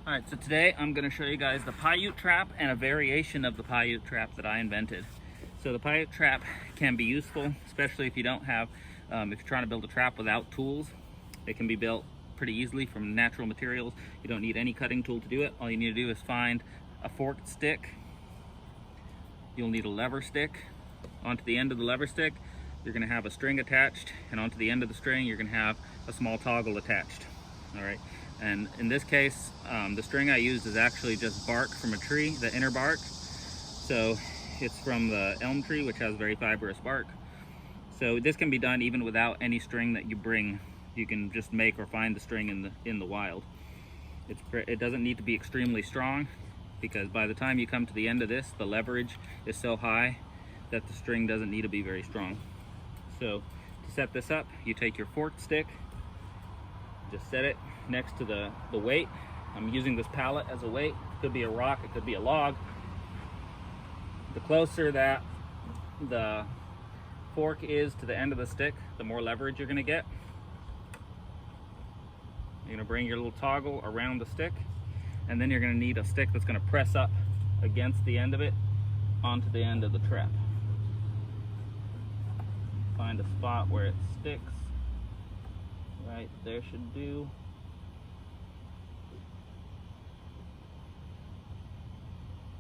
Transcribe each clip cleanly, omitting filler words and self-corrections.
All right, so today I'm going to show you guys the Paiute trap and a variation of the Paiute trap that I invented. So the Paiute trap can be useful, especially if you don't have, if you're trying to build a trap without tools. It can be built pretty easily from natural materials. You don't need any cutting tool to do it. All you need to do is find a forked stick. You'll need a lever stick. Onto the end of the lever stick, you're going to have a string attached, and onto the end of the string, you're going to have a small toggle attached. All right. And in this case, the string I used is actually just bark from a tree, the inner bark. So it's from the elm tree, which has very fibrous bark. So this can be done even without any string that you bring. You can just make or find the string in the wild. It doesn't need to be extremely strong, because by the time you come to the end of this, the leverage is so high that the string doesn't need to be very strong. So to set this up, you take your forked stick, just set it next to the weight. I'm using this pallet as a weight. It could be a rock, it could be a log. The closer that the fork is to the end of the stick, the more leverage you're going to get. You're going to bring your little toggle around the stick, and then you're going to need a stick that's going to press up against the end of it onto the end of the trap. Find a spot where it sticks. Right there should do.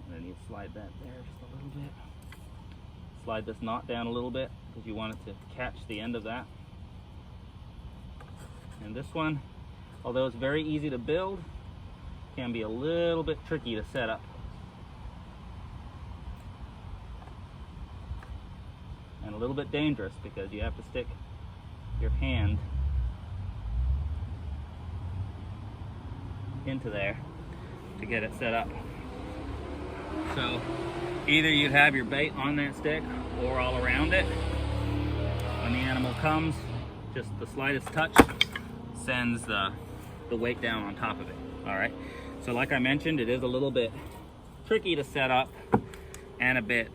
And then you slide that there just a little bit. Slide this knot down a little bit because you want it to catch the end of that. And this one, although it's very easy to build, can be a little bit tricky to set up. And a little bit dangerous because you have to stick your hand into there to get it set up. So either you'd have your bait on that stick or all around it. When the animal comes, just the slightest touch sends the weight down on top of it. All right, so like I mentioned, it is a little bit tricky to set up and a bit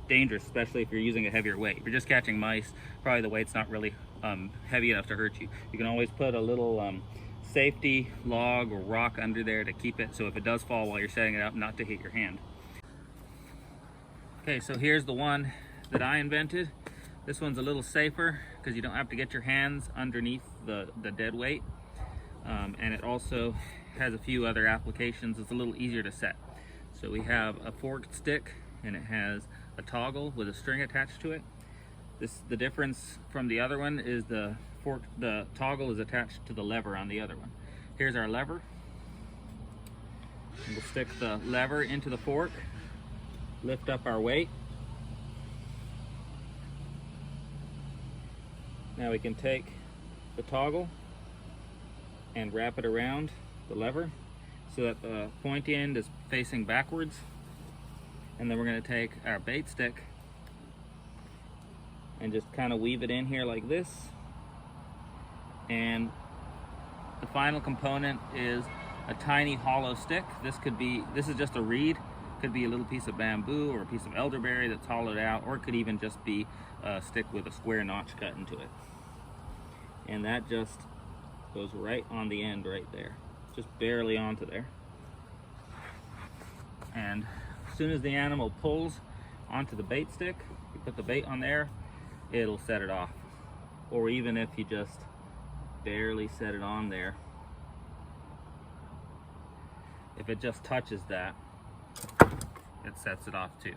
dangerous, especially if you're using a heavier weight. If you're just catching mice, probably the weight's not really heavy enough to hurt you. You can always put a little safety log or rock under there to keep it, so if it does fall while you're setting it up, not to hit your hand. Okay, so here's the one that I invented. This one's a little safer because you don't have to get your hands underneath the dead weight, and it also has a few other applications. It's a little easier to set. So we have a forked stick, and it has a toggle with a string attached to it. The difference from the other one is the toggle is attached to the lever on the other one. Here's our lever. And we'll stick the lever into the fork, lift up our weight. Now we can take the toggle and wrap it around the lever so that the pointy end is facing backwards. And then we're going to take our bait stick and just kind of weave it in here like this. And the final component is a tiny hollow stick. This is just a reed. Could be a little piece of bamboo or a piece of elderberry that's hollowed out, or it could even just be a stick with a square notch cut into it. And that just goes right on the end right there, just barely onto there. And as soon as the animal pulls onto the bait stick, you put the bait on there, it'll set it off. Or even if you just barely set it on there, if it just touches that, it sets it off too.